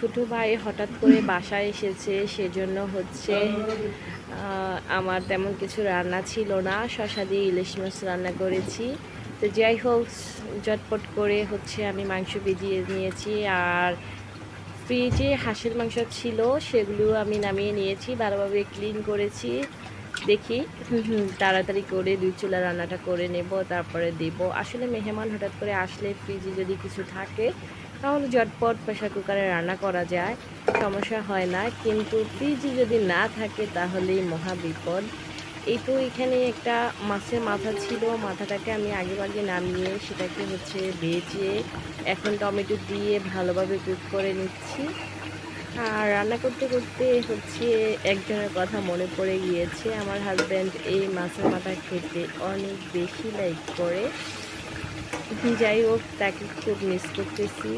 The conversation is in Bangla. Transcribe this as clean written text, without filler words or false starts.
ছোট ভাই হঠাৎ করে বাসায় এসেছে, সেজন্য হচ্ছে আমার তেমন কিছু রান্না ছিল না। শসা দিয়ে ইলিশ মাছ রান্না করেছি। তো যাই হোক, ঝটপট করে হচ্ছে আমি মাংস ভিজিয়ে নিয়েছি। আর ফ্রিজে হাঁসের মাংস ছিল, সেগুলো আমি নামিয়ে নিয়েছি, ভালোভাবে ক্লিন করেছি। দেখি তাড়াতাড়ি করে ২ চুলা রান্নাটা করে নেব, তারপরে দেব। আসলে মেহমান হঠাৎ করে আসলে ফ্রিজে যদি কিছু থাকে তাহলে ঝটপট প্রেশার কুকারে রান্না করা যায়, সমস্যা হয় না। কিন্তু ফ্রিজে যদি না থাকে তাহলেই মহা বিপদ। এই তো এখানে একটা মাছের মাথা ছিল, মাথাটাকে আমি আগেভাগে নামিয়ে সেটাকে হচ্ছে ভেজে এখন টমেটো দিয়ে ভালোভাবে কুক করে নিচ্ছি। আর রান্না করতে করতে হচ্ছে একজনের কথা মনে পড়ে গিয়েছে। আমার হাসব্যান্ড এই মাছের মাথা খেতে অনেক বেশি লাইক করে। যাই হোক, তাকে খুব মিস করতেছি।